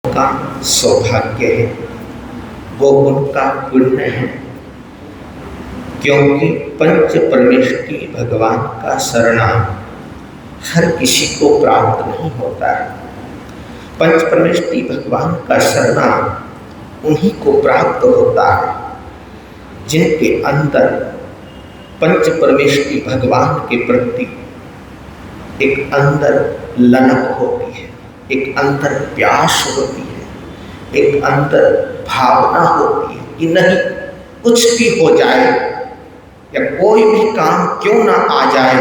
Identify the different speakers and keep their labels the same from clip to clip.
Speaker 1: का सौभाग्य है, वो उनका पुण्य है, क्योंकि पंच परमेष्टि भगवान का शरणा हर किसी को प्राप्त नहीं होता है। पंच परमेष्टि भगवान का शरणा उन्हीं को प्राप्त होता है जिनके अंदर पंच परमेष्टि भगवान के प्रति एक अंदर ललक होती है, एक अंदर प्यास होती है, एक अंदर भावना होती है कि नहीं, कुछ भी हो जाए या कोई भी काम क्यों ना आ जाए,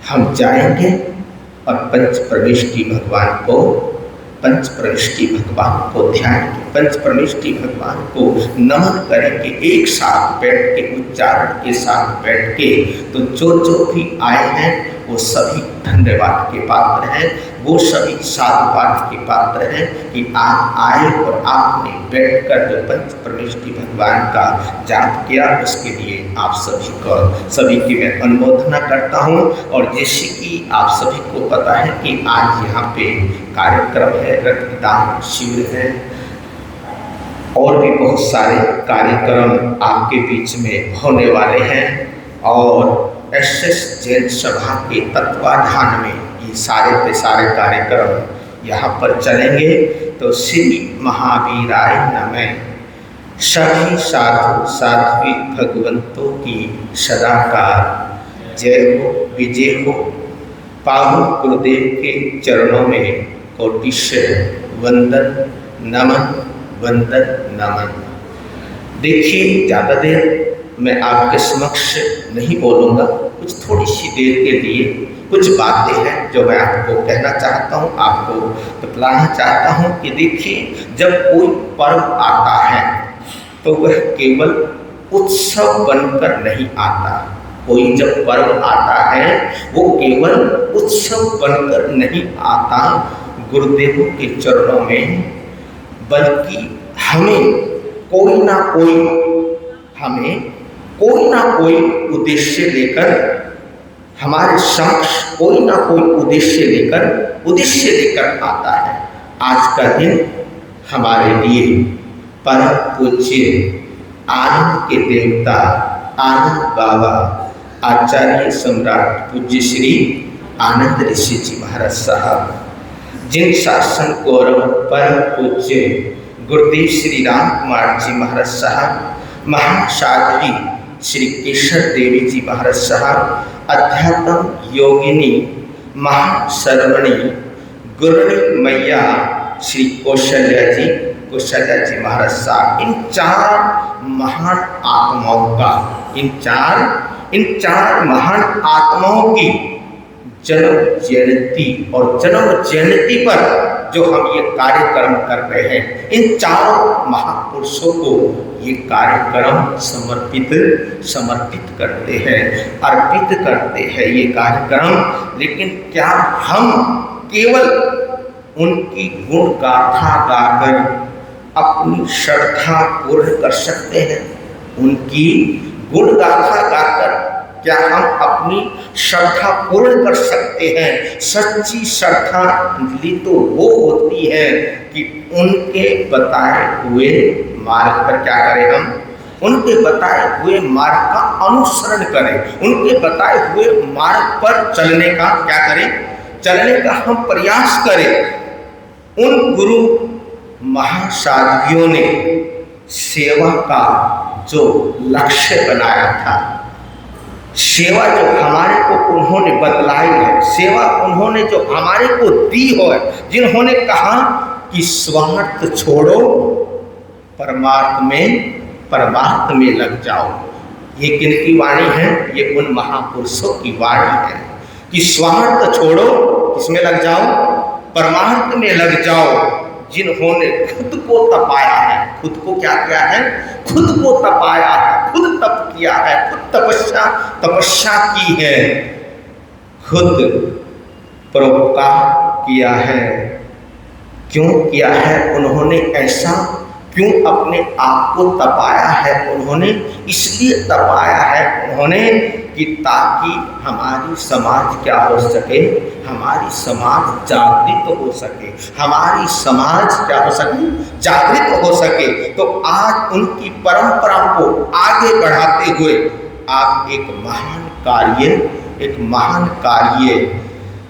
Speaker 1: हम जाएंगे और पंच परमेष्टि भगवान को ध्यानेंगे, पंच परमेष्टि भगवान को नमन करेंगे, एक साथ बैठ के उच्चारण के साथ बैठ के। तो जो भी आए हैं वो सभी धन्यवाद के पात्र हैं, वो सभी साधुवाद के पात्र हैं कि आप आए और आपने बैठकर जो पंच परमेष्टि भगवान का जाप किया, उसके लिए आप सभी की मैं अनुमोदना करता हूँ। और जैसे कि आप सभी को पता है कि आज यहाँ पे कार्यक्रम है, रक्तदान शिविर है और भी बहुत सारे कार्यक्रम आपके बीच में होने वाले हैं। और एसएस जैन सभा के तत्वाधान में ये सारे के सारे कार्यक्रम यहाँ पर चलेंगे। तो श्री महावीराय नमः। सभी साधु साध्वी भगवंतों की सदाकाल जय हो, विजय हो। पावन गुरुदेव के चरणों में कोटिशः वंदन नमन। देखिए, ज़्यादा देर मैं आपके समक्ष नहीं बोलूँगा, कुछ थोड़ी सी देर के लिए कुछ बातें हैं जो मैं आपको कहना चाहता हूँ, आपको बतलाना चाहता हूँ कि देखिए, जब कोई पर्व आता है तो वह केवल उत्सव बनकर नहीं आता। कोई जब पर्व आता है वो केवल उत्सव बनकर नहीं आता गुरुदेव के चरणों में, बल्कि हमें कोई ना कोई उद्देश्य लेकर, हमारे समक्ष कोई ना कोई उद्देश्य लेकर आता है। आज का दिन हमारे लिए परम पूज्य आनंद के देवता आनंद बाबा आचार्य सम्राट पूज्य श्री आनंद ऋषि जी महाराज साहब, जिन शासन गौरव परम पूज्य गुरुदेव श्री राम कुमार जी महाराज साहब, महासाध्वी श्री केशर देवी जी महाराज साहब, अध्यात्म योगिनी महाशरवणी गुरुणी मैया श्री कौशल्या जी महाराज साहब, इन चार महान आत्माओं की जन्म जयंती और जन्म जयंती पर जो हम ये कार्यक्रम कर रहे हैं, इन चारों महापुरुषों को ये कार्यक्रम समर्पित करते हैं, अर्पित करते हैं ये कार्यक्रम। लेकिन क्या हम केवल उनकी गुण गाथा गाकर अपनी श्रद्धा पूर्ण कर सकते हैं? उनकी गुण गाथा गाकर क्या हम अपनी श्रद्धा पूर्ण कर सकते हैं? सच्ची श्रद्धांजलि तो वो होती है कि उनके बताए हुए मार्ग पर क्या करें, हम उनके बताए हुए मार्ग का अनुसरण करें, उनके बताए हुए मार्ग पर चलने का हम प्रयास करें। उन गुरु महासाध्वियों ने सेवा का जो लक्ष्य बनाया था, सेवा जो हमारे को उन्होंने बतलाई है, सेवा उन्होंने जो हमारे को दी हो, जिन्होंने कहा कि स्वार्थ छोड़ो, परमार्थ में लग जाओ। ये किनकी वाणी है? ये उन महापुरुषों की वाणी है कि स्वार्थ छोड़ो, किसमें लग जाओ? परमार्थ में लग जाओ। जिन्होंने खुद को तपाया है, खुद को क्या किया है? खुद को तपाया है, खुद तप किया है, खुद तपस्या की है, खुद परोपकार किया है। क्यों किया है उन्होंने ऐसा? क्यों अपने आप को तपाया है उन्होंने? इसलिए तपाया है उन्होंने कि ताकि हमारी समाज क्या हो सके, हमारी समाज जागृत हो सके, हमारी समाज क्या हो सके, जागृत हो सके। तो आज उनकी परंपरा को आगे बढ़ाते हुए आप एक महान कार्य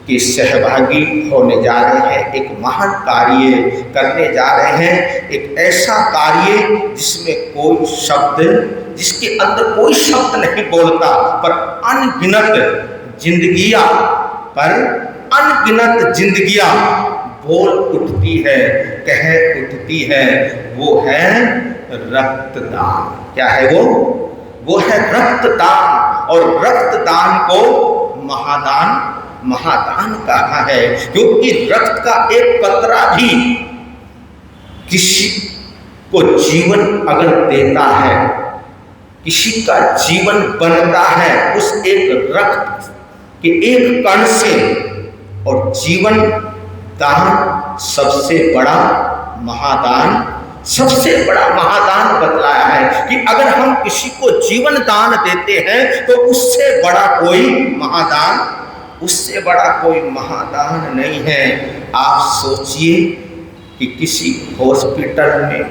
Speaker 1: के सहभागी होने जा रहे हैं, एक महान कार्य करने जा रहे हैं, एक ऐसा कार्य जिसमें कोई शब्द, जिसके अंदर कोई शब्द नहीं बोलता, पर अनगिनत जिंदगियां बोल उठती है, कह उठती है। वो है रक्तदान। क्या है वो है रक्तदान। और रक्तदान को महादान कहा है, क्योंकि रक्त का एक कतरा भी किसी को जीवन अगर देता है, किसी का जीवन बनता है उस एक रक्त के एक कण से। और जीवन दान सबसे बड़ा महादान बतलाया है कि अगर हम किसी को जीवन दान देते हैं तो उससे बड़ा कोई महादान नहीं है। आप सोचिए कि किसी हॉस्पिटल में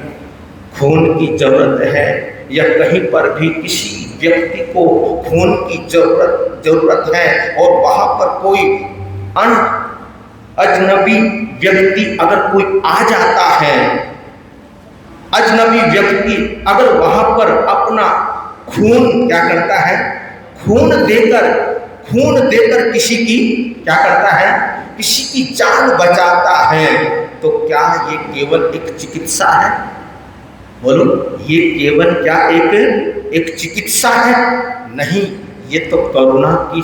Speaker 1: खून की जरूरत है, या कहीं पर भी किसी व्यक्ति को खून की जरूरत है, और वहां पर कोई अजनबी व्यक्ति अगर कोई आ जाता है, अजनबी व्यक्ति अगर वहां पर अपना खून क्या करता है, खून देकर किसी की क्या करता है, किसी की जान बचाता है, तो क्या ये केवल एक चिकित्सा है? बोलो, ये केवल क्या एक चिकित्सा है? नहीं, ये तो करुणा की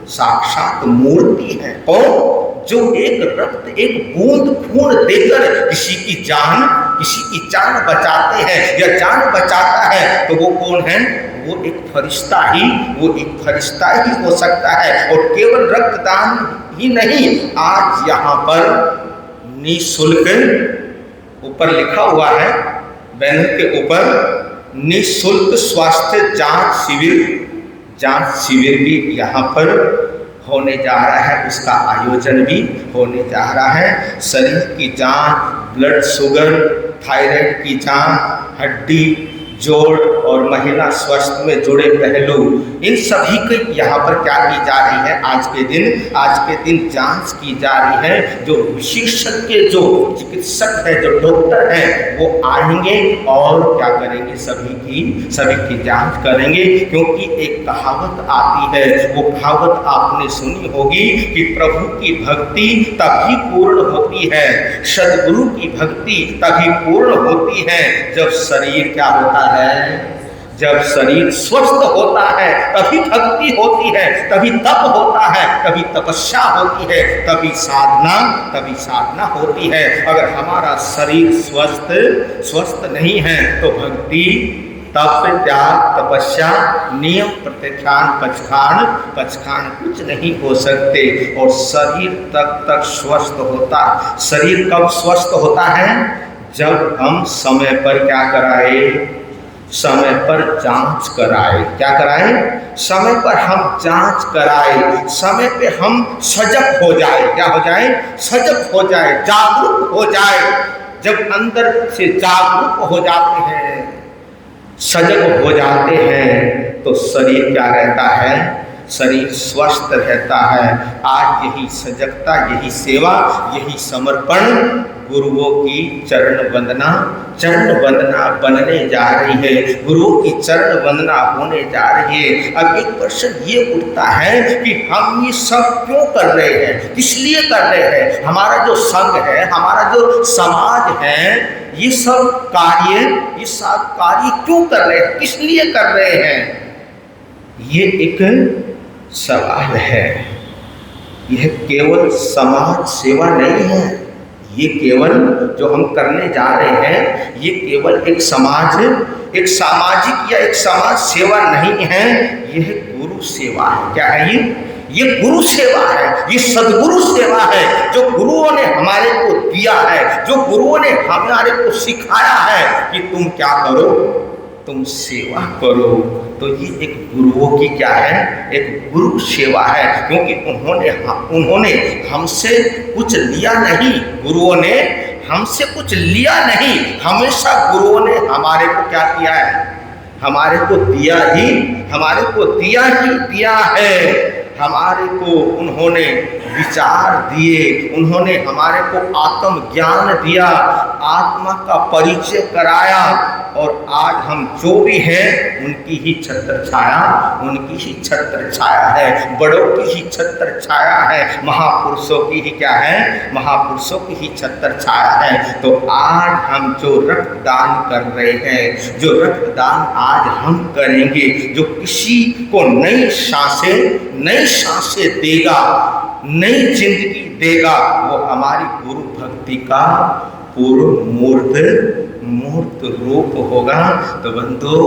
Speaker 1: साक्षात मूर्ति है। और जो एक रक्त, एक बूंद खून देकर किसी की जान बचाते हैं या जान बचाता है, तो वो कौन है? वो एक फरिश्ता ही हो सकता है। और केवल रक्तदान ही नहीं, आज यहाँ पर निःशुल्क, ऊपर लिखा हुआ है बैनर के ऊपर, निःशुल्क स्वास्थ्य जांच शिविर भी यहाँ पर होने जा रहा है, उसका आयोजन भी होने जा रहा है। शरीर की जांच, ब्लड शुगर, थायराइड की जांच, हड्डी, जोड़ और महिला स्वास्थ्य में जुड़े पहलू, इन सभी की यहाँ पर क्या की जा रही है? आज के दिन जांच की जा रही है। जो विशेषज्ञ, जो चिकित्सक है, जो डॉक्टर हैं, वो आएंगे और क्या करेंगे? सभी की जांच करेंगे। क्योंकि एक कहावत आती है, वो कहावत आपने सुनी होगी कि प्रभु की भक्ति तभी पूर्ण होती है, सद्गुरु की भक्ति तभी पूर्ण होती है जब शरीर क्या होता है, जब शरीर स्वस्थ होता है तभी भक्ति होती है, तभी तप होता है, तभी तपस्या होती है, तभी साधना होती है। अगर हमारा शरीर स्वस्थ नहीं है तो भक्ति, तप, त्याग, तपस्या, नियम, प्रत्याख्यान, पचखान कुछ नहीं हो सकते। और शरीर तक स्वस्थ होता, शरीर कब स्वस्थ होता है? जब हम समय पर क्या कराए? समय पर जांच कराए। क्या कराए? समय पर हम जांच कराए, समय पे हम सजग हो जाए। क्या हो जाए? सजग हो जाए, जागरूक हो जाए। जब अंदर से जागरूक हो जाते हैं, सजग हो जाते हैं, तो शरीर क्या रहता है? शरीर स्वस्थ रहता है। आज यही सजगता, यही सेवा, यही समर्पण गुरुओं की चरण वंदना बनने जा रही है, गुरुओं की चरण वंदना होने जा रही है। अब एक प्रश्न ये उठता है कि हम ये सब क्यों कर रहे हैं, किस लिए कर रहे हैं? हमारा जो संघ है, हमारा जो समाज है, ये सब कार्य क्यों कर रहे हैं, किस लिए कर रहे हैं? ये एक सवाल है। यह केवल समाज सेवा नहीं है, ये केवल जो हम करने जा रहे हैं, ये केवल एक सामाजिक या एक समाज सेवा नहीं है, यह गुरु सेवा है। क्या है ये? ये गुरु सेवा है, ये सद्गुरु सेवा है, जो गुरुओं ने हमारे को दिया है, जो गुरुओं ने हमारे को सिखाया है कि तुम क्या करो, तुम सेवा करो। तो ये एक गुरुओं की क्या है, एक गुरु सेवा है, क्योंकि उन्होंने हमसे कुछ लिया नहीं, गुरुओं ने हमसे कुछ लिया नहीं, हमेशा गुरुओं ने हमारे को क्या किया है, हमारे को दिया ही दिया है। हमारे को उन्होंने विचार दिए, उन्होंने हमारे को आत्मज्ञान दिया, आत्मा का परिचय कराया, और आज हम जो भी हैं उनकी ही छत्र छाया है, बड़ों की ही छत्र छाया है, महापुरुषों की ही क्या है, महापुरुषों की ही छत्र छाया है। तो आज हम जो रक्तदान कर रहे हैं, जो रक्तदान आज हम करेंगे, जो किसी को नई सांसें देगा, नई जिंदगी देगा, वो हमारी गुरु भक्ति का पूर्ण मूर्त रूप होगा। तो बंधु,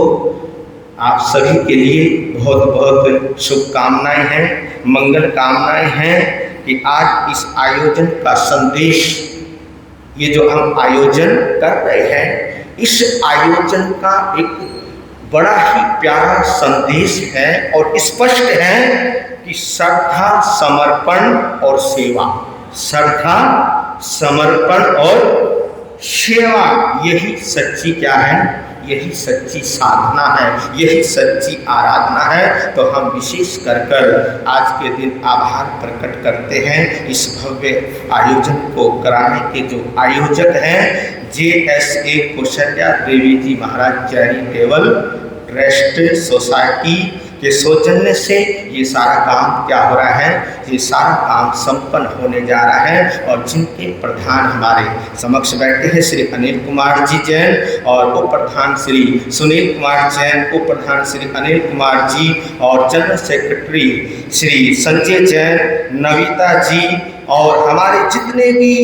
Speaker 1: आप सभी के लिए बहुत बहुत शुभकामनाएं हैं, मंगल कामनाएं हैं कि आज इस आयोजन का संदेश, ये जो हम आयोजन कर रहे हैं, इस आयोजन का एक बड़ा ही प्यारा संदेश है और स्पष्ट है कि श्रद्धा, समर्पण और सेवा, श्रद्धा, समर्पण और सेवा, यही सच्ची क्या है, यही सच्ची साधना है, यही सच्ची आराधना है। तो हम विशेष कर आज के दिन आभार प्रकट करते हैं इस भव्य आयोजन को कराने के जो आयोजक हैं, JSA कौशल्या देवी जी महाराज चैरिटेबल ट्रस्ट सोसाइटी के सौजन्य से ये सारा काम क्या हो रहा है, ये सारा काम संपन्न होने जा रहा है। और जिनके प्रधान हमारे समक्ष बैठे हैं श्री अनिल कुमार जी जैन, और उप प्रधान श्री सुनील कुमार जैन, उप प्रधान श्री अनिल कुमार जी, और जनरल सेक्रेटरी श्री संजय जैन, नविता जी, और हमारे जितने भी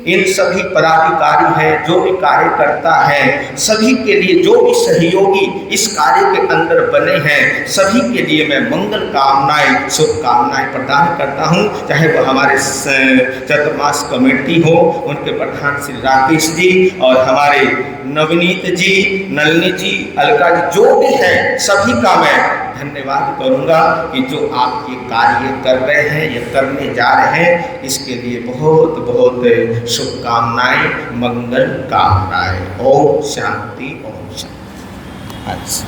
Speaker 1: इन सभी पदाधिकारी हैं, जो भी कार्यकर्ता हैं, सभी के लिए जो भी सहयोगी इस कार्य के अंदर बने हैं, सभी के लिए मैं मंगल कामनाएं, शुभकामनाएं प्रदान करता हूं। चाहे वो हमारे चतुर्मास कमेटी हो, उनके प्रधान श्री राकेश जी, और हमारे नवनीत जी, नलिनी जी, अलका जी, जो भी हैं, सभी का मैं धन्यवाद करूंगा कि जो आप ये कार्य कर रहे हैं, ये करने जा रहे हैं, इसके लिए बहुत बहुत शुभकामनाएं, मंगल कामनाएं। ओम शांति, ओम शांति। अच्छा,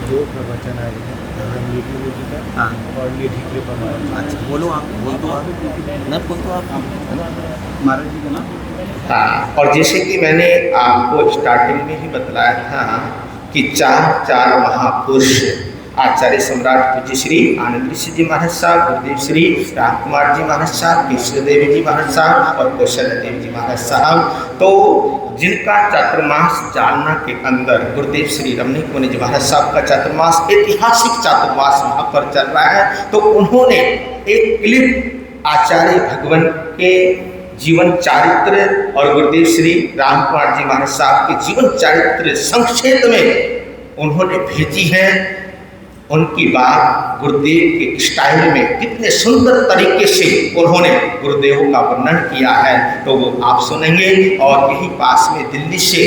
Speaker 2: दो प्रवचन आए हैं और निधि कृपा महाराज।
Speaker 3: अच्छा, बोलो आप, बोल दो आप, न बोल दो आप,
Speaker 2: महाराज जी का नाम।
Speaker 1: हाँ, और जैसे कि मैंने आपको स्टार्टिंग में ही बतलाया था कि चार महापुरुष, आचार्य सम्राट पूज्य श्री आनंद ऋषि जी महाराज साहब, गुरुदेव श्री राम कुमार जी महाराज साहब, केशव देवी जी महाराज साहब, और कौशल्या देवी जी महाराज साहब, तो जिनका चातुर्मास जालना के अंदर गुरुदेव श्री रमणीक मुनि जी महाराज साहब का चातुर्मास, ऐतिहासिक चातुर्मास वहाँ पर चल रहा है। तो उन्होंने एक क्लिप आचार्य भगवान के जीवन चारित्र और गुरुदेव श्री राम कुमार जी महाराज साहब के जीवन चारित्र संक्षेप में उन्होंने भेजी है। उनकी बात गुरुदेव के स्टाइल में कितने सुंदर तरीके से उन्होंने गुरुदेव का वर्णन किया है, तो वो आप सुनेंगे। और यही पास में दिल्ली से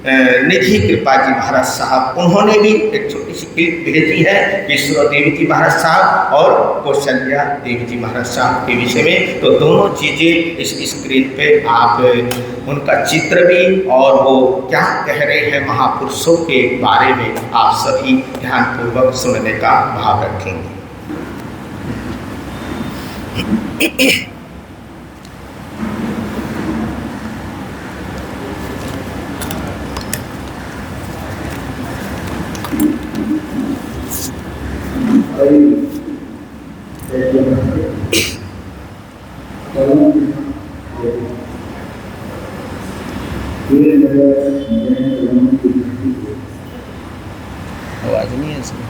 Speaker 1: निधि कृपा जी महाराज साहब, उन्होंने भी एक छोटी सी क्लिप भेजी है केशव देवी जी महाराज साहब और कौशल्या देवी जी महाराज साहब के विषय में। तो दोनों चीज़ें इस स्क्रीन पे आप उनका चित्र भी और वो क्या कह रहे हैं महापुरुषों के बारे में आप सभी ध्यानपूर्वक सुनने का भाव रखेंगे। आवाज नहीं है इसमें।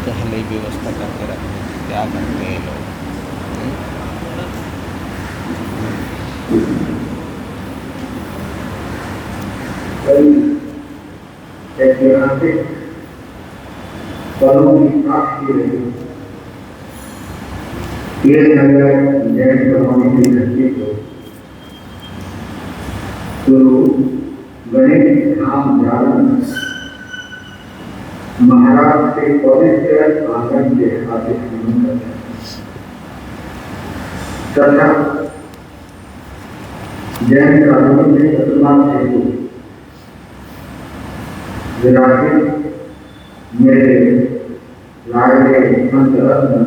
Speaker 1: पहले व्यवस्था करके रखते, क्या करते हैं लोग।
Speaker 4: पलों की साक्षी रही। ये नगर जैन समाधि की धरती को गुरु गणेश धाम जान महाराज के पवित्र आंगन के हाथ नमन करते हैं तथा जैन कानून में वर्तमान हेतु विराजित मेरे लाडले संत रत्न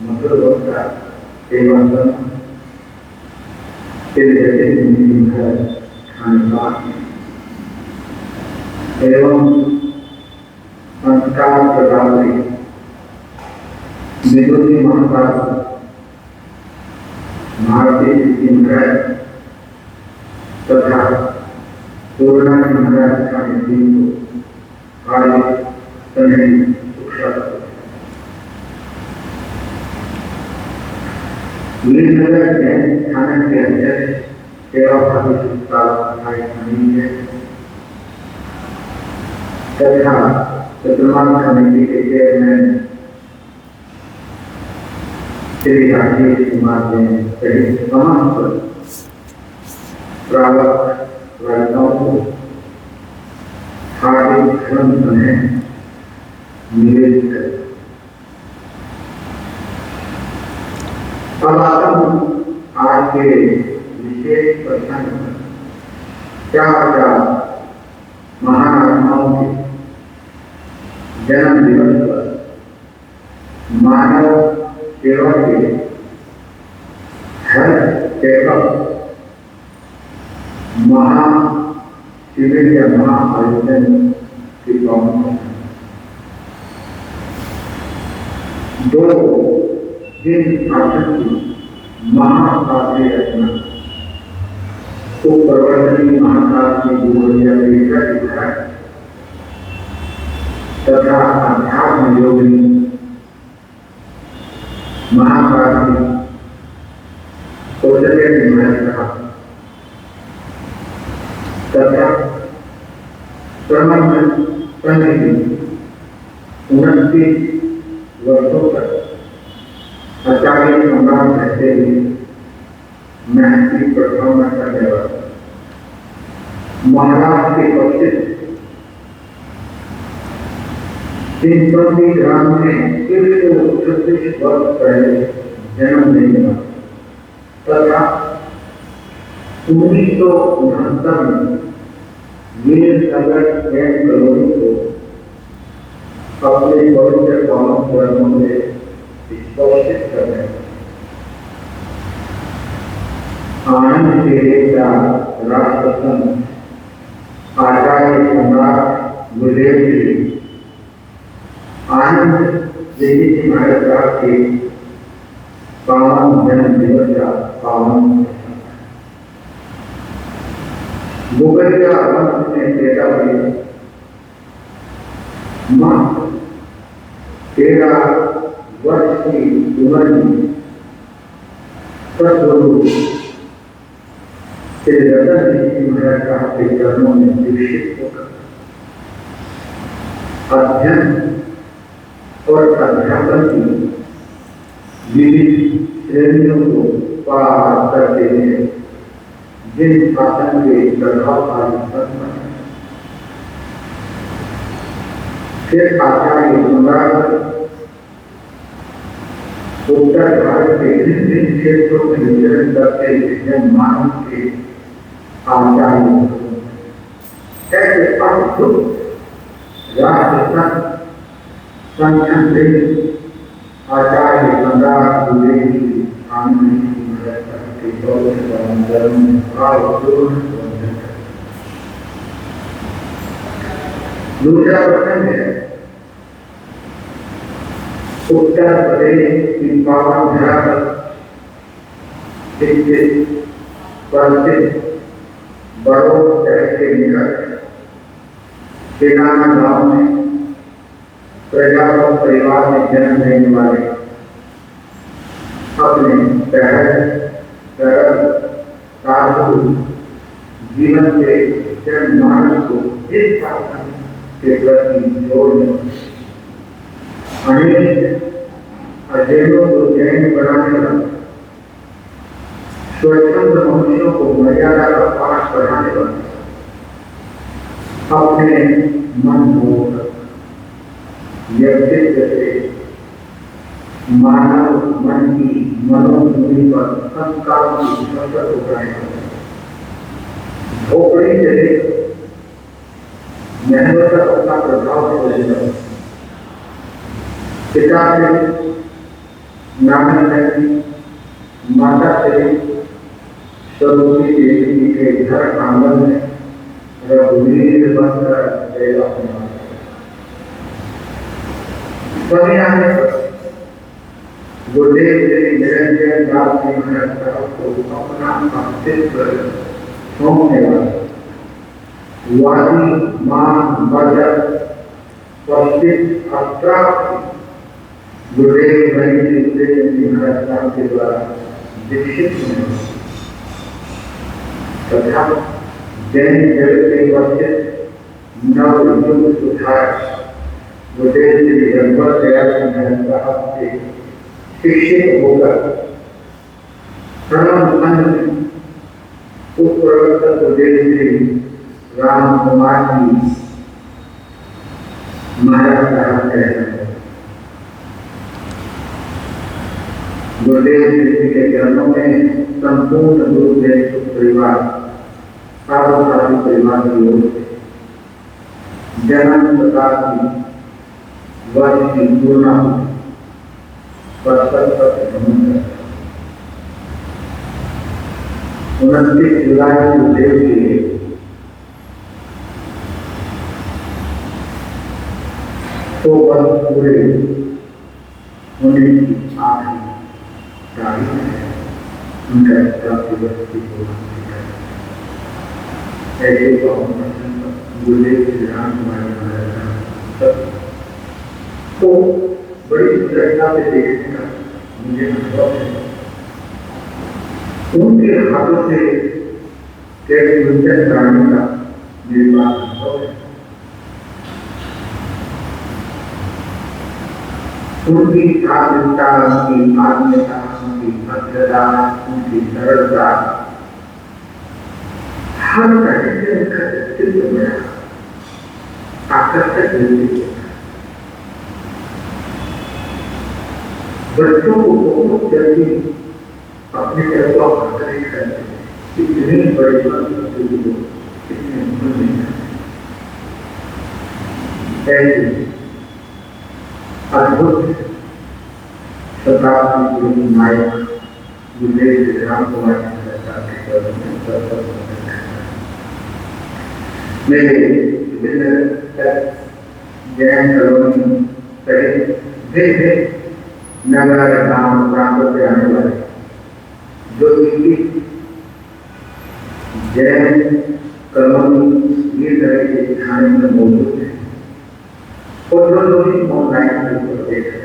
Speaker 4: मधुर वक्ता एवं तेरे घर खानपान एवं संस्कार प्रदात्री विदुषी महाराज भारतीय तथा पूर्णा महाराज का को आज वीरनगर जैन थाना के अध्यक्ष सेवा भावी है तथा चतुर्मास समिति के चेयरमैन श्री राजेश कुमार जैन सहित समस्त प्रावक वर्गों को हार्दिक धन्यवाद निवेदित करें। अब आज के विशेष प्रसंग क्या महात्माओं के जन्म दिवस पर मानव सेवा के हर सेवक महाशिविर या महाआयोजन की प्रमुख दो जिन शासन की महाकाव्य रचना को प्रवर्तनी महाकाव्य दिखा तथा अध्यात्म योगिनी महाकाव्य कहा तथा प्रमाण 29 वर्षों तक आचार्य सम्राट रहते हुए महर्षि प्रथम करने वाले महाराज के प्रसिद्ध चिंतनी ग्राम में 136 वर्ष पहले जन्म लेना तथा 1969 में वीरनगर जैन कॉलोनी को अपने पवित्र पावन कर्मों से स्पर्शित करने आनंद देवता राष्ट्रसंत आचार्य सम्राट गुरुदेव जी आनंद देवी जी महाराज के पावन जन्म दिवस का पावन मुगल का वंश में पैदा हुए मां 13 वर्ष की उम्र में सदगुरु श्री रतन जी महाराज का के चरणों में दीक्षित होकर अध्ययन और अध्यापन की विविध श्रेणियों को पार करते हैं जिन शासन के प्रभावशाली संत फिर आचार्य सम्राट उत्तर भारत के विभिन्न क्षेत्रों में विचरण करते विज्ञान मानव के आचार्य ऐसे अद्भुत राष्ट्र संगठन से आचार्य सम्राट गुरुदेव जी आनंद के दूसरा प्रश्न है उत्तर प्रदेश की पावन धरा पर स्थित प्रसिद्ध बड़ौद शहर के निकट केनाना गांव में प्रजापत परिवार में जन्म लेने वाले अपने सहज सरल साधु जीवन के जनमानस को इस शासन के प्रति जोड़ने अनेक अजैनों को जैन बनाने वाले, स्वतंत्र मनुष्यों को मर्यादा का पाठ पढ़ाने वाले, अपने मन मोहक व्यक्तित्व से मानव मन की मनोबुद्धि पर संस्कारों की कसरत उठाने वाले, झोपड़ी से मेहनत का अपना प्रभाव छोड़ने वाले, पिता से नाना नानी, माता से स्वरूपी देवी के घर आंगन में रघुवीर बनकर गया सभी आने पर गुरुदेव श्री निरंजन दास जी महाराज को अपना अस्तित्व सौंपने वाले वादी मान बजट पश्चिम अत्राप्त गुरुदेव जी महाराज के द्वारा दीक्षित हुए तथा जैन जगत के वंचित नवयुग सुधार गुरुदेव श्री जगत दयाल साहब से शिक्षित होकर प्रणव अन्न उप प्रवर्तक गुरुदेव श्री राम कुमार जी महाराज साहब के गुरुदेव जी के चरणों में संपूर्ण गुरुदेव परिवार सार्वसाधिक परिवार की ओर से जन्म प्रकार की वर्ष की पूर्णा पर 29 जुलाई गुरुदेव के तो वर्ष पूरे होने की आखिरी तारीख है उनका प्राप्ति वर्ष की पूर्णा ऐसे गुरुदेव श्री राम कुमार महाराज को बड़ी सुंदरता से देखने का मुझे अनुभव है। उनके हाथों से कैसे गुंजन कराने का मेरे पास अनुभव है। उनकी आत्मीयता, उनकी आत्मीयता, उनकी भद्रता, उनकी सरलता हर तरह से उनका व्यक्तित्व में आकर्षक व्यक्तित्व। बच्चों को बहुत जल्दी अपने तरफ आकर्षित करते, इतनी बड़ी बात को इतने भूल नहीं करते। अद्भुत शताब्दी गुरु नायक गुरुदेव श्री राम कुमार मेरे विभिन्न जैन कॉलोनी सहित विभिन्न नगर गांव प्रांतों से आने वाले जो इनकी जैन कॉलोनी ये तरह के खाने में मौजूद है और जो लोग ऑनलाइन देख रहे हैं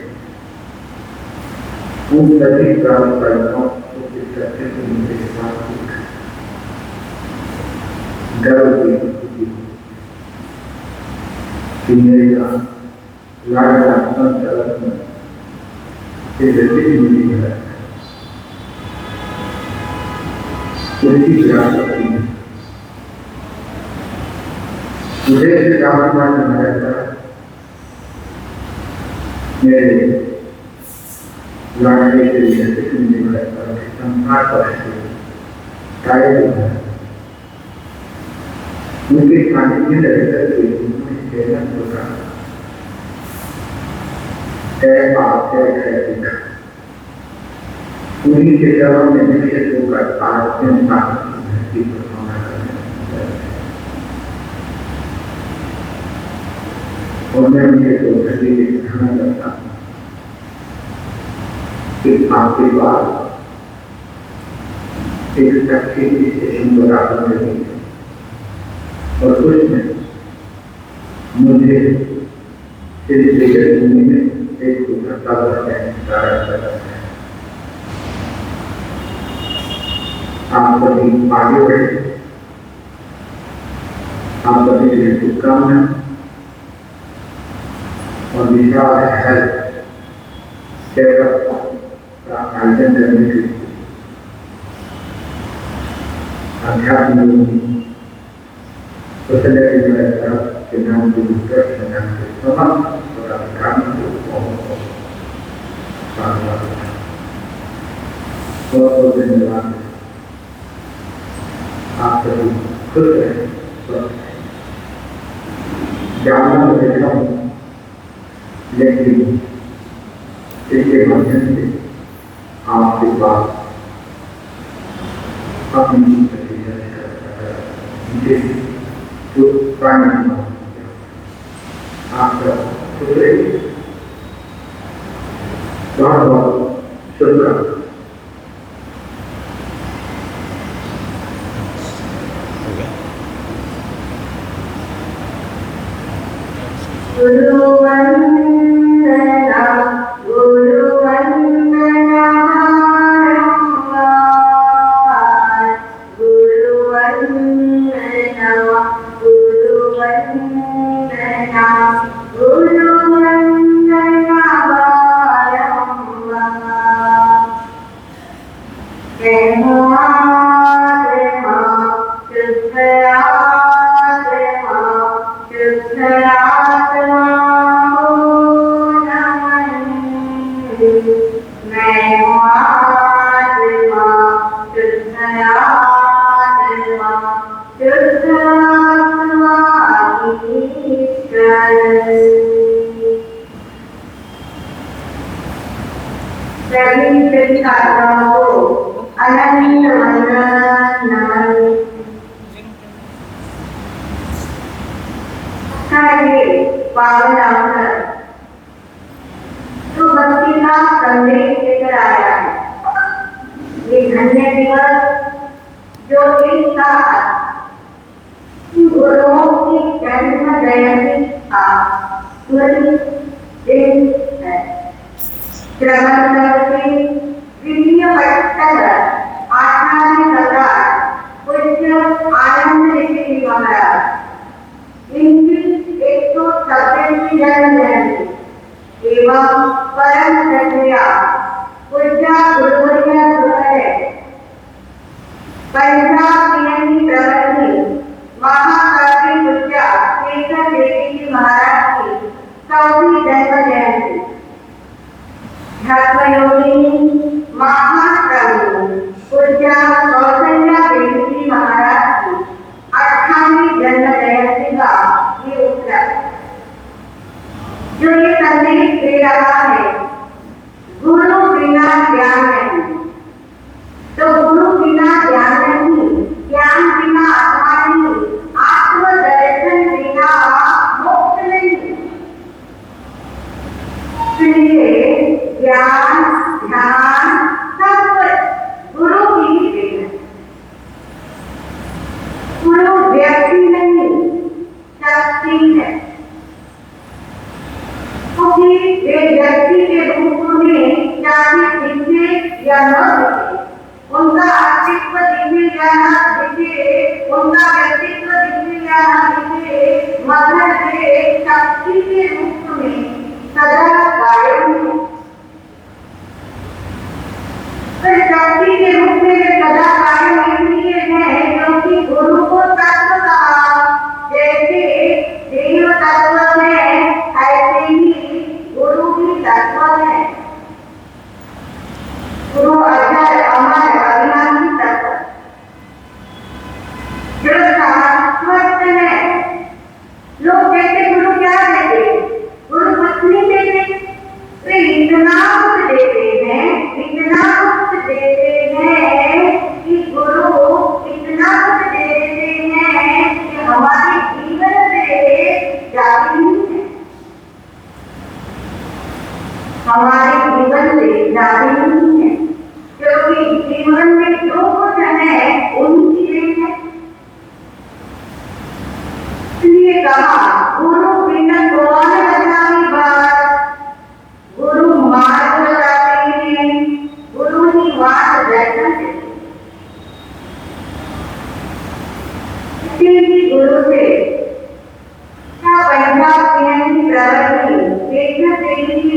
Speaker 4: उन सभी प्राप्तकर्ताओं को इस तरह से उनके साथ गर्व कि मेरा लाडला संचालक में ये व्यक्ति मिली है उनकी विरासत की मुझे इसे रामकुमार ने बनाया था मेरे लाडले के लिए कितनी बनाया था संसार पर है उनके सानिध्य में रहकर के उन्होंने कहना होगा उन्हीं के चरणों में निश्चित होकर आत्म धरती पर होना और मैं उनके तो धरती में कहना चाहता हूँ कि आपके बाद एक टैक्सी स्टेशन पर आकर रही और उसमें मुझे इस जगह भूमि में एक उभरता हुआ है। आप सभी आगे बढ़े, आप सभी शुभकामना और विशाल है सेवा का आयोजन करने के अध्यात्म के नाम के उत्कर्ष नाम के समस्त और अधिकार को बहुत धन्यवाद। आप सभी खुश रहें, स्वस्थ रहें। जानना मुझे कम, लेकिन इसके माध्यम से आपके पास अपनी जो प्राणी आपका खुश रहिए। बहुत बहुत शुभकामनाएं।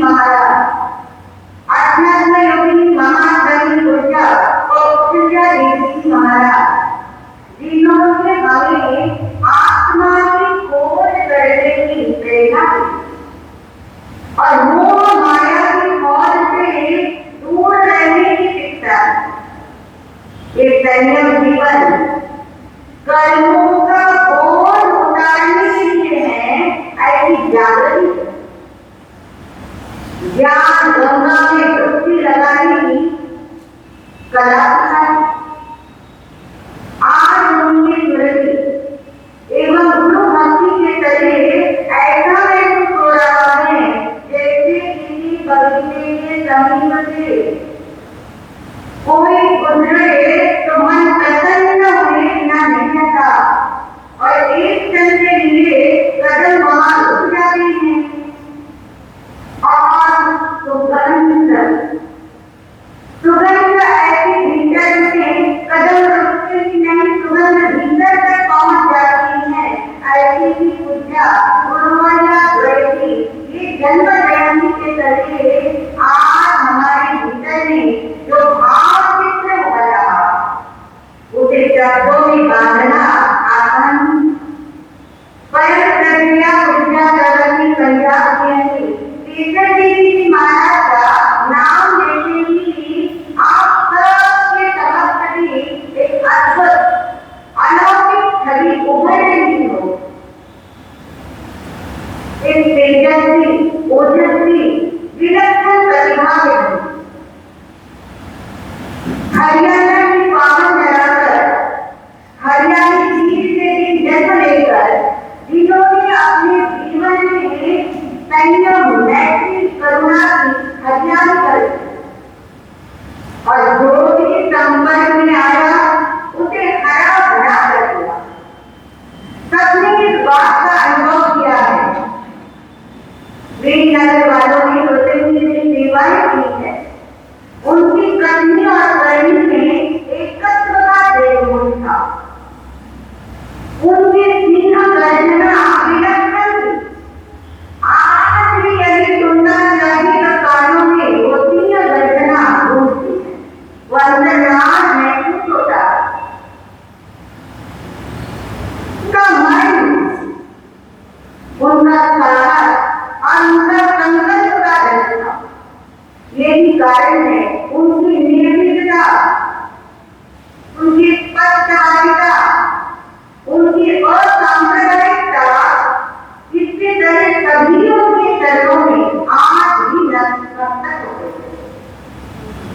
Speaker 5: महाराज अध्यात्म योगिनी महाकवि ऊर्जा कौशल्या देवी महाराज, जिन्होंने हमें आत्मा की खोज करने की प्रेरणा दी और मोह माया की खोज से दूर रहने की शिक्षा दी। एक संयम जीवन कर्मों का बोझ उतारने के लिए है, ऐसी जागृति ज्ञान गंगा में डुबकी लगाने की कला सिखाई। आज उनकी स्मृति एवं गुरु भक्ति के तले ऐसा महसूस हो रहा है जैसे किसी बगीचे के समीप से कोई गुजरे तो मन प्रसन्न हुए बिना नहीं रहता और एक क्षण के लिए कदम वहां रुक जाते हैं। और सुगंध ऐसी भीतर में कदम रुकते ही नहीं, सुगंध भीतर तक पहुंच जाती है। ऐसी ही पूजा गुरुवाया द्वैती ये जन्म जयंती के तले आज हमारे भीतर में जो भाव चित्र हो रहा उसे शब्दों में बांधना आसान पर प्रक्रिया पूजा करने पंजाब के जी महाराज का नाम लेते ही आप सबके समक्ष एक अद्भुत अलौकिक छवि उभर रही हो। एक तेजस्वी ओजस्वी विलक्षण प्रतिभा के हरियाणा की पावन धराकर हरियाणी जीत से जन्म लेकर जिन्होंने अपने जीवन में संयम मैत्री करुणा की हथियार कर और जो भी संपर्क में आया उसे हरा भरा कर दिया। सबने इस बात का अनुभव किया है। वीरनगर वालों ने स्वतंत्र सेवाएं की है। उनकी कथनी और करनी में एकत्व का देवगुण था। उनकी सिंह गर्जना विलक्षण थी। आज भी यदि सुनना चाहिए तो कानों में होती है गर्जना गूंजती है, वंदनाद महसूस होता है। उनका मन, उनका साहस और उनका संकल्प का धन था। यही कारण है उनकी निर्भीकता, उनकी स्पष्टवादिता, उनकी असांप्रदायिकता, इसके तरह सभी उनके चरणों में आज भी नतमस्तक हो गए।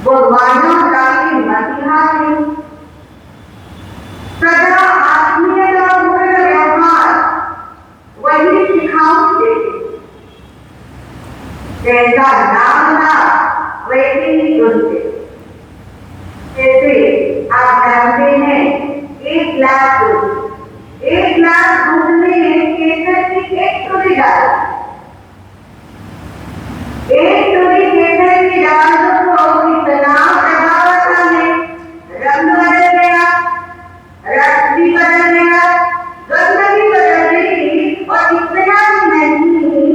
Speaker 5: वो मानवता के मसीहा थे। सदा आत्मीयता पूर्ण व्यवहार वही सिखाऊ थे। जैसा नाम था वैसे ही गुण थे। जैसे आप जानते हैं 1 लाख दूध, 1 लाख दूध में केसर की एक टुकड़ी डाल, एक टुकड़ी केसर की डाल तो इतना प्रभाव आता है, रंग बदल गया, रस भी बदल गया, गंध भी बदल गई और इतना ही नहीं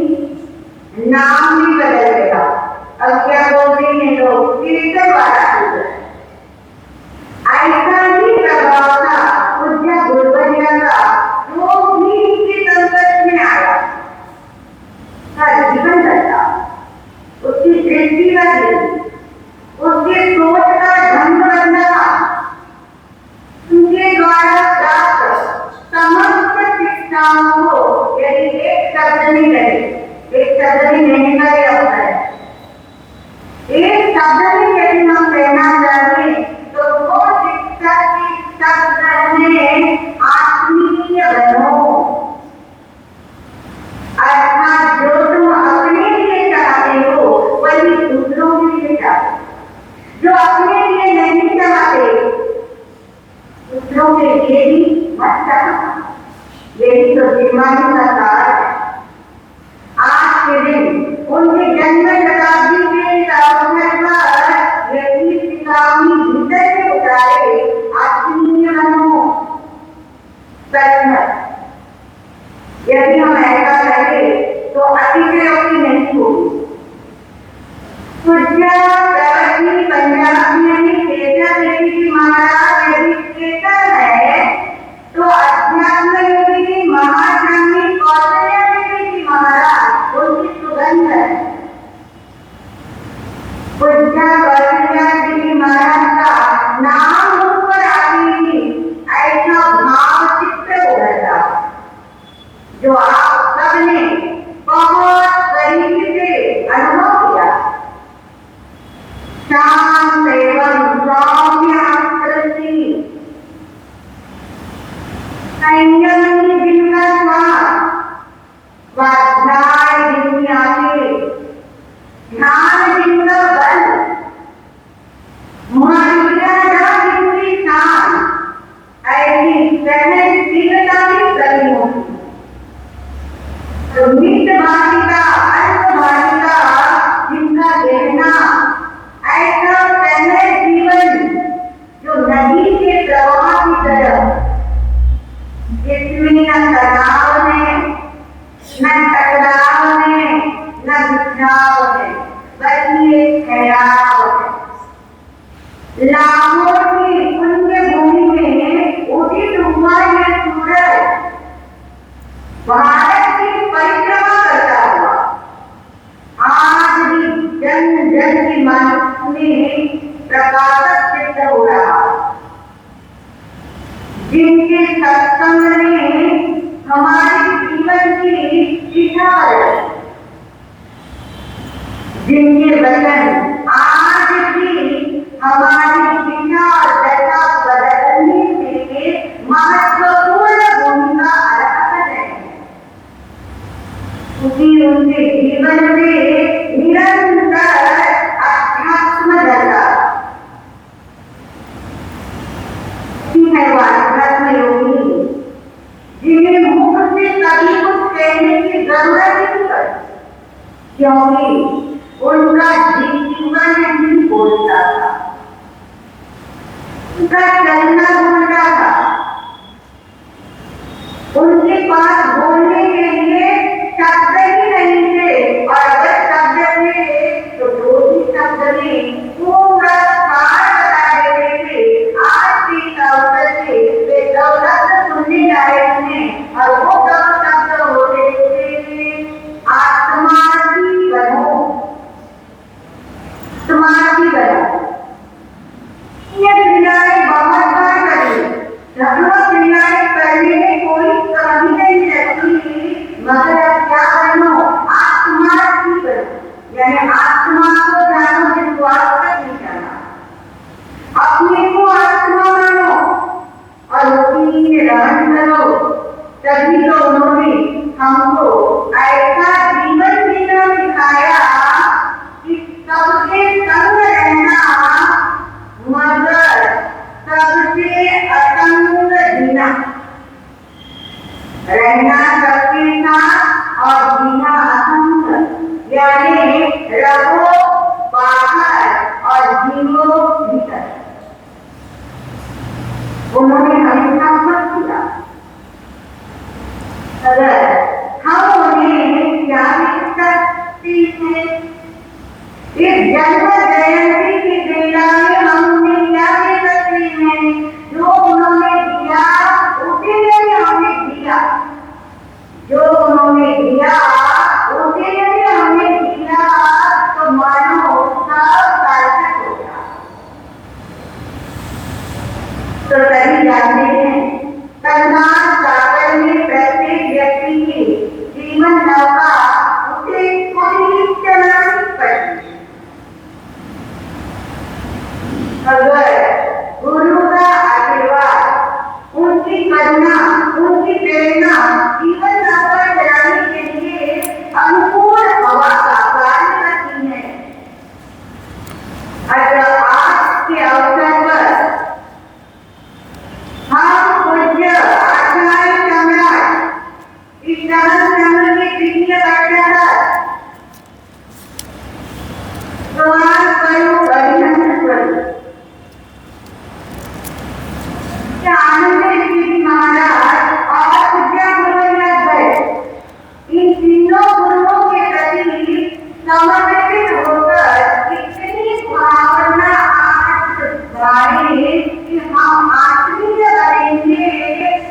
Speaker 5: नाम भी बदल गया। अब क्या बोलते हैं लोग, केसर वाला दूध। ऐसा ही प्रभाव था पूज्य गुरुवर्य का, जो भी इसके संपर्क में आया जीवन बदला, उसकी दृष्टि बदली, उसके सोच का ढंग बदला। उनके द्वारा प्राप्त समस्त शिक्षाओं को यदि एक शब्द में कहे, एक शब्द में नहीं करे अपना, एक शब्द में यदि हम कहना चाहें तो वो शिक्षा की शब्द में आत्मीय बनो। अर्थात जो तुम अपने लिए चाहते हो वही दूसरों के लिए चाहते, जो अपने लिए नहीं चाहते दूसरों के लिए भी मत चाहो। यही तो बीमारी का कारण है। आज के दिन उनके जन्म शताब्दी के अवसर पर यही सिखावनी भीतर से उतारे आत्मीय बनो। यदि हम ऐसा करें तो अतिशयोक्ति नहीं होगी। ने बहुत करीब से अनुभव किया। शांत एवं सौम्य प्रकृति, संयमी दिन का स्वाद, स्वाध्याय दिन की आंखें, ध्यान दिन का बल, मर्यादा दिन की शान, ऐसी सहनशीलता की कमियों तो मित भाषिका, अल्प भाषिका जिनका कहना ऐसा सहज जीवन जो नदी के प्रवाह की तरह, जिसमें न तनाव है, न टकराव है, न बिछाव है, बल्कि एक ठहराव है। लाखों की पुण्य भूमि में उदित हुआ यह सूरज भारत की परिक्रमा करता हुआ आज भी जन जन की मन में प्रकाशक सिद्ध हो रहा है। जिनके सत्संग ने हमारे जीवन की दिशा बदली, जिनके वचन आज भी हमारी दिशा और दशा बदलने के महत्वपूर्ण भूमिका अदा कर रहे हैं, क्योंकि उनके जीवन में निरंतर अध्यात्म दशा है। वो अध्यात्म योगी जिन्हें मुख से कभी कुछ कहने की जरूरत ही नहीं पड़ती, क्योंकि उनका जीवन नहीं बोलता था, उनका चलना बोलता था। उनके पास बोलने के लिए शब्द ही नहीं थे, और अगर शब्द थे तो दो ही शब्द में पूरा सार बता देते थे। आज के अवसर से वे दौलत सुनने जा रहे हैं, और वो दो शब्द होते थे आत्मा की बनो, तुम्हारी बनो। ये क्रियाएं बहुत बार करी, धर्म क्रियाएं करने में कोई कमी नहीं रहती, मगर अब क्या बनो, आत्मा की बनो, यानी आत्मा को जानो, जिसको आज तक नहीं जाना, अपने को आत्मा मानो और उसी में रहन करो। तभी तो उन्होंने हमको ऐसा जीवन जीना सिखाया कि सबके संग रहना, मगर सबसे असंग जीना, रहना सबके साथ और जीना असंग, यानी रहो बाहर और जीवो भीतर। उन्होंने हमेशा मत किया। अगर हम उन्हें क्या लिख सकते हैं, इस जन्म जयंती की बेला में हम उन्हें क्या दे सकते हैं, जो उन्होंने दिया उसे यदि हमने दिया, जो उन्होंने दिया उसे यदि हमने दिया, तो मानो उसका सार्थक होगा। तो सभी जानते हैं, संसार सागर में प्रत्येक व्यक्ति की जीवन नौका उसे खुद ही चलानी पड़ती। अगर गुरु का आशीर्वाद, उनकी करुणा, उनकी प्रेरणा जीवन नौका चलाने के लिए अनुकूल हवा का कार्य करती है, अगर आज के अवसर पर हम पूज्य आचार्य सम्राट इस चरण के द्वितीय व्याख्याता सवाल करो, अभिनंदन करो। आनंद ऋषि महाराज और पूज्य गुरुनाथ गए, इन तीनों गुरुओं के प्रति समर्पित होकर इतनी भावना आज गाए कि हम आत्मीय बनेंगे,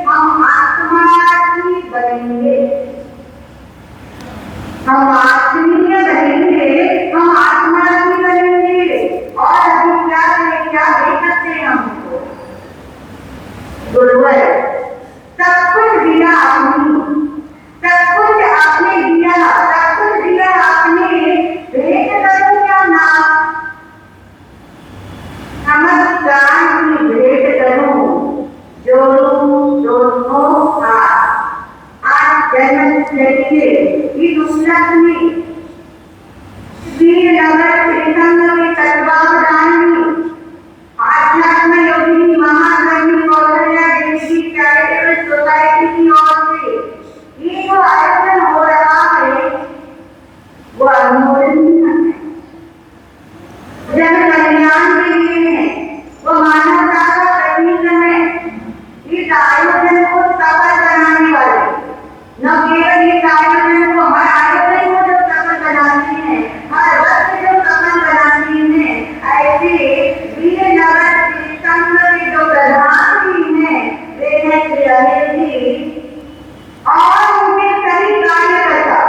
Speaker 5: हम आत्मा की बनेंगे, हम आत्मीय बनेंगे, हम आत्मा की बनेंगे। और अभी क्या दे सकते हैं हमको गुरुवर, सब कुछ बिना अपनी, सब कुछ अपने परिषद ने वीरनगर त्रिसंग के तत्वावधान में आध्यात्म योगिनी महाकवि कौशल्या देवी चैरिटेबल सोसाइटी की ओर से ये जो आयोजन हो रहा है वो अनुमोदनीय है, जन कल्याण के लिए है, वो मानवता का प्रतीक है। इस आयोजन को सफल बनाने वाले न केवल इस आयोजन को, हर आयोजन को जो सफल बनाते हैं, हर वर्ष जो सफल बनाते हैं, ऐसे वीरनगर त्रिसंग के जो प्रधान जी हैं वे हैं श्री अनिल जी और उनके सभी कार्यकर्ता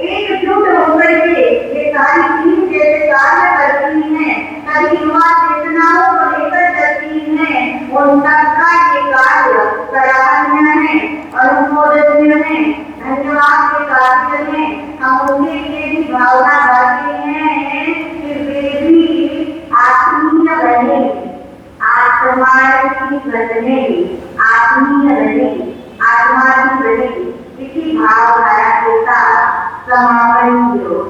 Speaker 5: एकजुट होकर के ये सारी टीम जैसे कार्य करती हैं, सभी युवा चेतनाओं को लेकर चलती हैं, उन सबका ये कार्य सराहनीय है, अनुमोदनीय है। धन्यवाद के कार्य में हम उनके लिए भी भावना करते हैं कि वे भी आत्मीय बने, आत्मार्थी बने, आत्मीय बने, आत्मार्थी बने, इसी भावधारा के साथ समापन किया।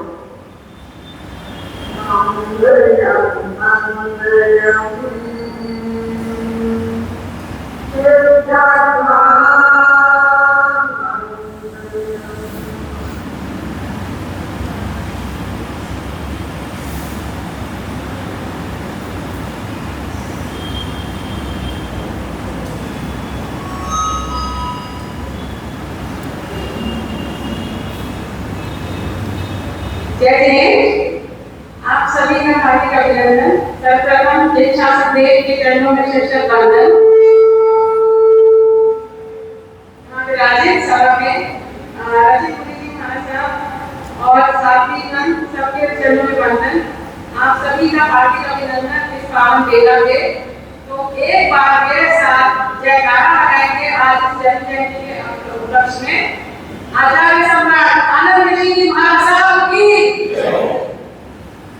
Speaker 6: कहते हैं आप सभी का हार्दिक अभिनंदन। सर्वप्रथम जिन शासक देव के चरणों में शीर्षक वंदन। विराजित सभा में रचित जी महाराज और साथीगण सबके चरणों में वंदन। आप सभी का हार्दिक अभिनंदन इस पावन बेला पे। तो एक बार मेरे साथ जयकारा लगाएंगे आज इस जन्म जयंती के उपलक्ष्य में। आचार्य सम्राट आनंद ऋषि जी महाराज साहब की,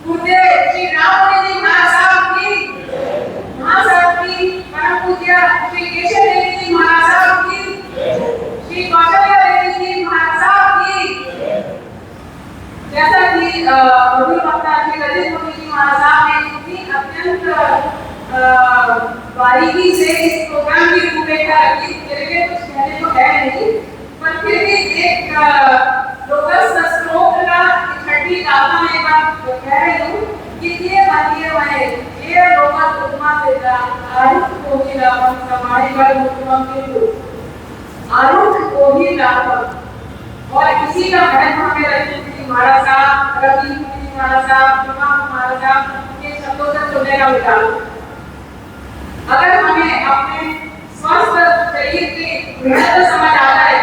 Speaker 6: गुरुदेव श्री राम जी महाराज साहब की, महासाहब की, परम पूज्य श्री केशव देवी जी महाराज साहब की, श्री कौशल्या देवी जी महाराज साहब की। जैसा कि मधुर वक्ता श्री रजत मुनि जी महाराज साहब ने इतनी अत्यंत बारीकी से इस प्रोग्राम की रूपरेखा रखी, मेरे कुछ कहने को है नहीं, पर फिर भी एक लोकस स्रोत का छठी गाथा में एक बात कह रही हूँ कि ये बनिए वहे ये लोकस उपमा से आरुष को भी लाभम समाधि पर मुक्तम के रूप आरुष को भी लाभम। और इसी का महत्व हमें रजत जी महाराज साहब, रवि जी महाराज साहब, महाराज साहब के शब्दों से सुनने का मिला। अगर हमें अपने स्वस्थ शरीर की महत्व समझ आ जाए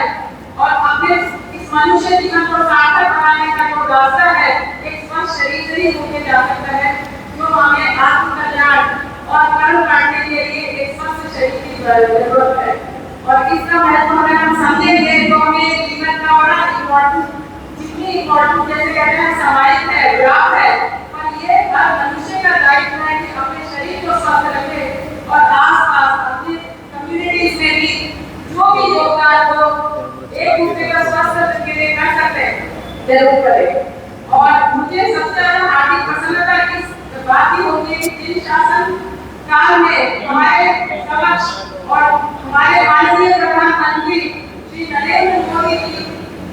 Speaker 6: और अपने इस मनुष्य जीवन को सार्थक बनाने का जो रास्ता है एक स्वस्थ शरीर से ही होके जा सकता है, जो हमें आत्म कल्याण और कर्म करने के लिए एक स्वस्थ शरीर की जरूरत है। और इसका महत्व अगर हम समझेंगे तो हमें जीवन का बड़ा इम्पोर्टेंट, जितनी इम्पोर्टेंट जैसे कहते हैं सामायिक है, व्याप है, पर ये हर मनुष्य का दायित्व है कि अपने शरीर को स्वस्थ रखे और आस-पास अपने कम्युनिटीज में भी जो भी योगदान हो एक दूसरे का स्वास्थ्य के लिए कर सकते हैं जरूर करें। और मुझे सबसे ज्यादा हार्दिक प्रसन्नता इस बात की होती है कि जिन शासन काल में हमारे समक्ष और हमारे माननीय प्रधानमंत्री श्री नरेंद्र मोदी जी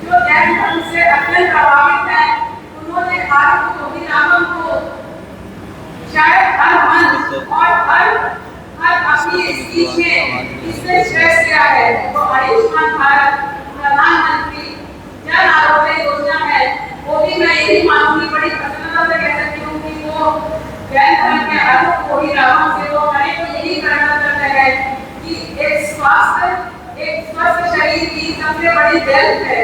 Speaker 6: जो जैन धर्म से अत्यंत प्रभावित है, उन्होंने भारत को भी रामम को शायद हर मंच और हर अपनी स्पीच में इसने स्ट्रेस किया है। तो आयुष्मान भारत प्रधानमंत्री जन आरोग्य योजना है, वो भी मैं यही मानूंगी, बड़ी प्रसन्नता से कह सकती हूँ कि वो जैन धर्म के आरोप को ही रामों से वो हमें तो यही करना चाहते हैं कि एक स्वस्थ शरीर की सबसे बड़ी वेल्थ है।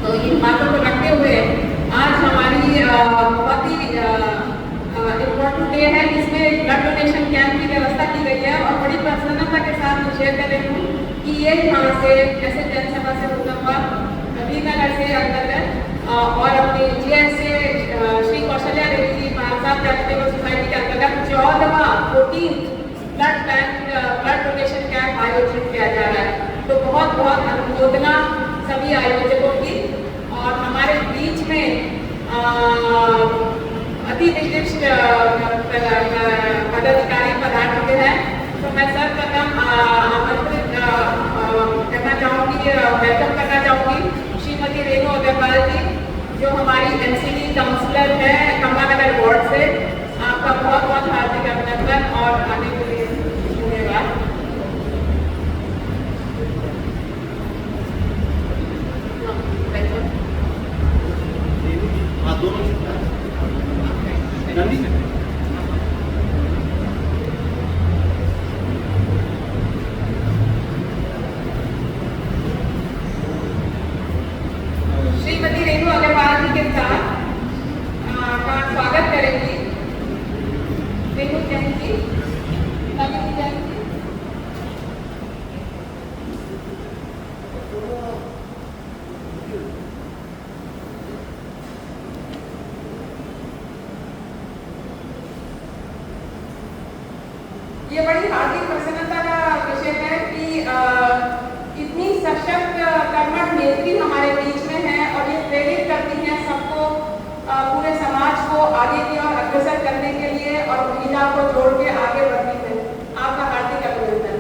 Speaker 6: तो इन बातों को रखते हुए आज हमारी बहुत ही इम्पोर्टेंट डे है, जिसमें ब्लड डोनेशन कैंप की व्यवस्था की गई है। और बड़ी प्रसन्नता के साथ मैं शेयर कर रही हूँ कि ये यहाँ से ऐसे जनसभा से होता हुआ वीरनगर से अंतर्गत और अपनी जीएस से श्री कौशल्या देवी जी महाराज चैरिटेबल सोसाइटी के अंतर्गत 14 ब्लड डोनेशन कैंप आयोजित किया जा रहा है। तो बहुत बहुत अनुमोदना सभी आयोजकों की और हमारे अति विशिष्ट पदाधिकारी पधार चुके हैं। तो मैं सर्वप्रथम आमंत्रित करना चाहूँगी, वेलकम करना चाहूँगी श्रीमती रेणु अग्रवाल जी, जो हमारी एमसीडी काउंसलर है कमलानगर वार्ड से। आपका बहुत बहुत हार्दिक अभिनंदन और आने के लिए धन्यवाद। श्रीमती रेणु अग्रवाल जी के साथ का स्वागत करेंगी रेणु जैन जी, नवीन जैन जी। ये बड़ी हार्दिक प्रसन्नता का विषय है कि इतनी सशक्त कर्मठ नेत्री हमारे बीच में है और ये प्रेरित करती हैं सबको, पूरे समाज को आगे की ओर अग्रसर करने के लिए और महिला को जोड़ के आगे बढ़ती है। आपका हार्दिक अभिनंदन।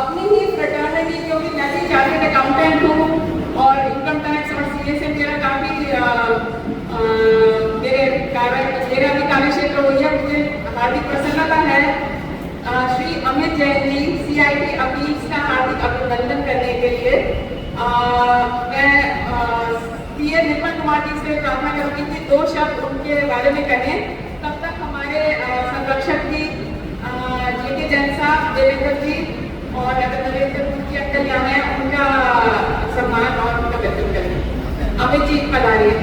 Speaker 6: अपनी ही फ्रेटर्निटी, क्योंकि मैं भी चार्टर्ड अकाउंटेंट हूँ और इनकम टैक्स और सीए से मेरा काफ़ी मेरा भी कार्य क्षेत्र वही है। मुझे हार्दिक प्रसन्नता है श्री अमित जैन जी CIT अपील्स का हार्दिक अभिनंदन करने के लिए। मैं PA निर्मल कुमार जी से प्रार्थना करूँगी कि 2 शब्द उनके बारे में कहें। तब तक हमारे संरक्षक जी JK जैन साहब, देवेंद्र जी और अगर नरेंद्र की अंकल यहाँ हैं, उनका सम्मान और उनका व्यक्तित्व करें। अमित जी पधारिए।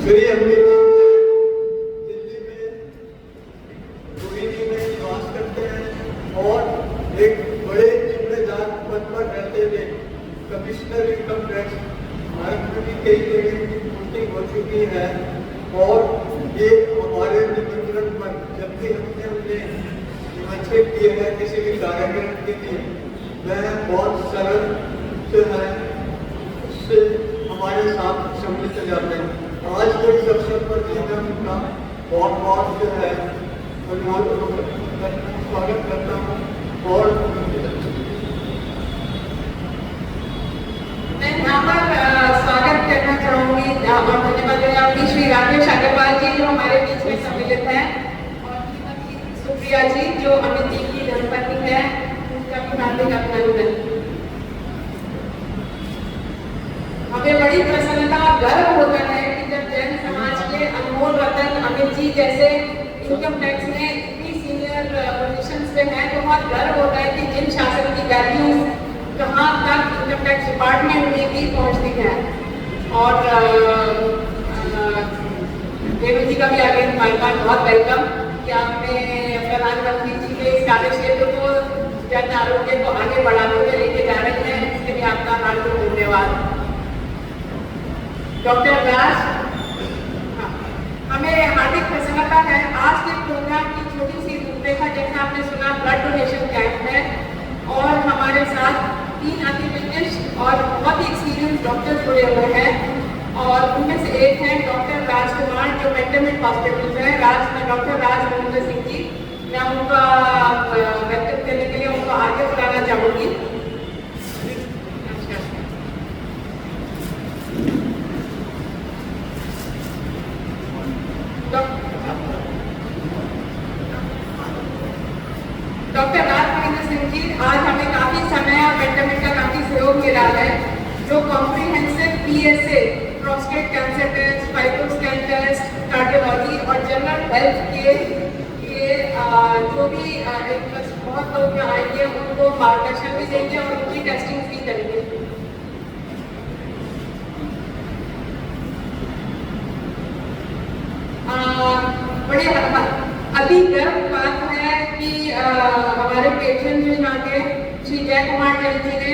Speaker 2: श्री अमित दिल्ली में रोहिणी में निवास करते हैं और एक बड़े जिम्मेदार पद पर रहते हुए कमिश्नर इनकम टैक्स भारत में भी कई जगह की पोस्टिंग हो चुकी है। और ये हमारे निमंत्रण पर जब भी हमने उन्हें निमंत्रित किया है किसी भी कार्यक्रम के लिए, वह बहुत सरल से है, उससे हमारे साथ सम्मिलित हो जाते हैं। आज के इस अवसर पर भी मैं उनका बहुत बहुत जो है स्वागत करता हूँ। और
Speaker 6: मैं यहाँ पर स्वागत करना चाहूँगी और धन्यवाद देना चाहूँगी श्री राकेश अग्रवाल जी, जो हमारे बीच में सम्मिलित हैं, और श्रीमती सुप्रिया जी, जो अमित जी की धर्मपत्नी है, उनका भी हार्दिक अभिनंदन। हमें बड़ी प्रसन्नता और गर्व होता है कि जब जैन समाज के अनमोल रतन अमित जी जैसे इनकम टैक्स में इतनी सीनियर पोजीशंस पे हैं, तो बहुत गर्व होता है कि जिन शासन की वैल्यूज कहाँ तक इनकम टैक्स डिपार्टमेंट में भी पहुँचती है। और रेणु जी का भी आगे हमारे पास बहुत वेलकम कि आपने प्रधानमंत्री जी के इस कार्य क्षेत्र को, जन आरोग्य को आगे बढ़ाते हुए लेके जा रहे हैं, इसके लिए आपका हार्दिक धन्यवाद। डॉक्टर राज, हमें हार्दिक प्रसन्नता है आज के प्रोग्राम की छोटी सी रूपरेखा, जैसे आपने सुना, ब्लड डोनेशन कैंप है और हमारे साथ 3 अति विशिष्ट और बहुत ही एक्सपीरियंस डॉक्टर जुड़े हुए हैं और उनमें से एक है डॉक्टर राजकुमार, जो मेंटलमेंट हॉस्पिटल से है। डॉक्टर राज महेंद्र सिंह जी, मैं उनका व्यक्तित्व करने के लिए उनको आगे बुलाना चाहूँगी। डॉक्टर राज महेंद्र सिंह जी, आज हमें काफ़ी समय और पेंडेमिक का काफ़ी सहयोग मिला है, जो comprehensive PSA, prostate cancer test, fibroscan test, cardiology और जनरल हेल्थ के जो भी बहुत लोग आएंगे उनको मार्गदर्शन भी देंगे और उनकी टेस्टिंग भी करेंगे। बड़े अति गर्व बात है कि हमारे पेशेंट जो यहाँ के श्री जय कुमार जैन जी ने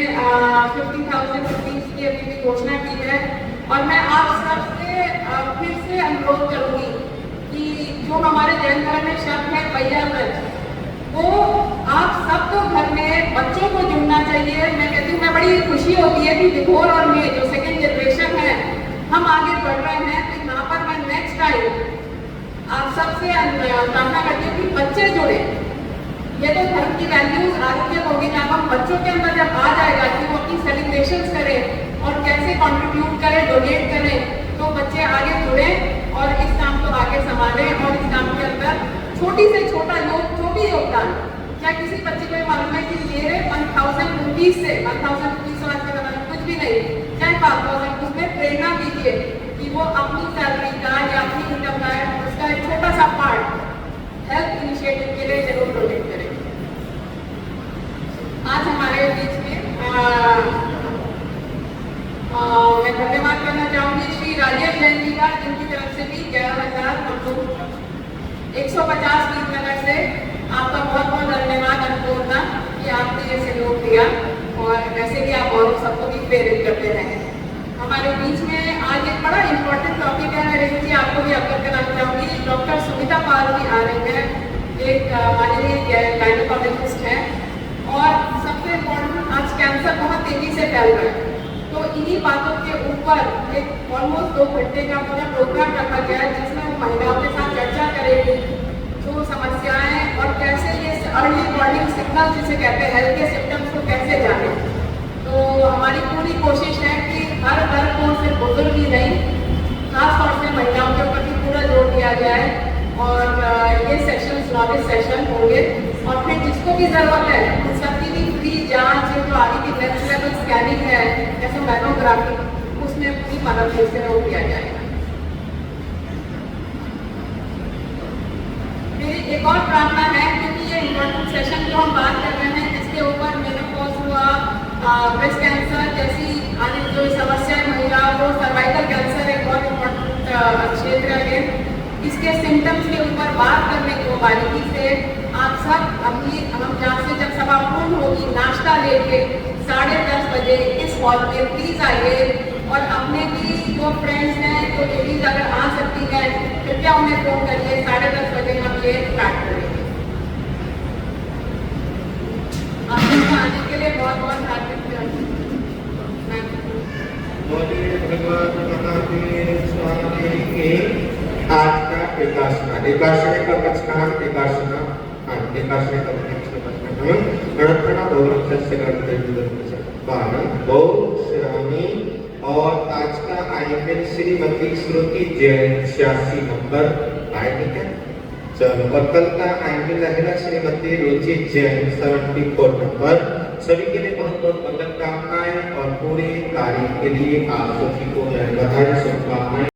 Speaker 6: 50,000 रुपीज की अभी भी घोषणा की है। और मैं आप सबसे फिर से अनुरोध करूँगी कि जो हमारे जैन चाहिए। मैं कहती हूँ, मैं बड़ी खुशी होती है कि दिघोर और मैं जो सेकेंड जनरेशन है, हम आगे बढ़ रहे हैं। तो यहाँ पर मैं नेक्स्ट टाइम आप सबसे प्रार्थना करती हूँ कि बच्चे जुड़े। ये तो धर्म की वैल्यूज आरोग्य होगी ना, हम बच्चों के अंदर जब आ जाएगा कि वो अपनी सेलिब्रेशंस करें और कैसे कंट्रीब्यूट करें, डोनेट करें, तो बच्चे आगे जुड़े और इस काम को आगे संभालें। और इस काम के अंदर छोटी से छोटा जो भी योगदान, क्या किसी बच्चे को मालूम है कि मेरे 1000 रुपीज से 1000 रुपीज आज के ज़माने में कुछ भी नहीं, चाहे 5000, उसमें प्रेरणा दीजिए कि वो अपनी सैलरी का या अपनी इनकम का उसका एक छोटा सा पार्ट हेल्थ इनिशिएटिव के लिए जरूर डोनेट करें। आज हमारे बीच में मैं धन्यवाद करना चाहूँगी श्री राजेश जैन जी का, जिनकी तरफ से भी 11,000 हमको 150 कीर्तनगर से आपका बहुत बहुत धन्यवाद अन्नपूर्णा कि आपने ये सहयोग दिया और वैसे भी आप और सबको भी प्रेरित करते रहे। हमारे बीच में आज एक बड़ा इम्पोर्टेंट टॉपिक है, मैं रेखी जी आपको भी अवगत कराना चाहूँगी। डॉक्टर सुमिता पाल भी आ रही है, एक माननीय गायनोकोलॉजिस्ट है। और सबसे इम्पोर्टेंट, आज कैंसर बहुत तेजी से फैल रहा है, तो इन्हीं बातों के ऊपर एक ऑलमोस्ट 2 घंटे का पूरा प्रोग्राम रखा गया है, जिसमें वो महिलाओं के साथ चर्चा करेगी जो समस्याएं और कैसे ये अर्ली वार्निंग सिग्नल जिसे कहते हैं, हेल्थ के सिम्टम्स को कैसे जाने। तो हमारी पूरी कोशिश है कि हर घर को सिर्फ बुजुर्ग ही नहीं, खासतौर से महिलाओं के ऊपर भी पूरा जोर दिया जाए। और ये सेशन नॉलेज सेशन होंगे और फिर जिसको भी ज़रूरत है उन सबकी भी फ्री जाँच, जो आगे की नेक्स्ट लेवल स्कैनिंग है जैसे मैमोग्राफी, उसमें पूरी मदद से रोक दिया जाएगा। मेरी एक और प्रार्थना है, क्योंकि ये इम्पोर्टेंट सेशन जो हम बात कर रहे हैं इसके ऊपर मेनोपॉज हुआ, ब्रेस्ट कैंसर जैसी आने जो समस्याएं महिलाओं को, सर्वाइकल कैंसर एक बहुत इम्पोर्टेंट क्षेत्र है, इसके सिम्टम्स के ऊपर बात करने को बारीकी से आप सब अपनी हम जहाँ से जब सभा पूर्ण होगी नाश्ता लेके 10:30 बजे इस हॉल में प्लीज आइए। और अपने भी जो फ्रेंड्स हैं, जो लेडीज अगर आ सकती हैं, कृपया उन्हें फोन करिए। 10:30 बजे हम ये स्टार्ट करेंगे। आप सबको आने के लिए बहुत बहुत हार्दिक
Speaker 7: आज का एकासना का पचकान एकासना एकासने का गणना भवन सस्य और आज का आईएमएन श्रीमती श्रुति जैन 86 नंबर आईडी है। चलो, और कल का आईएमएन रहेगा श्रीमती रुचि जैन 74 नंबर। सभी के लिए बहुत बहुत मंगल कामनाएं और पूरे कार्य के लिए आप सभी को बधाई शुभकामनाएं।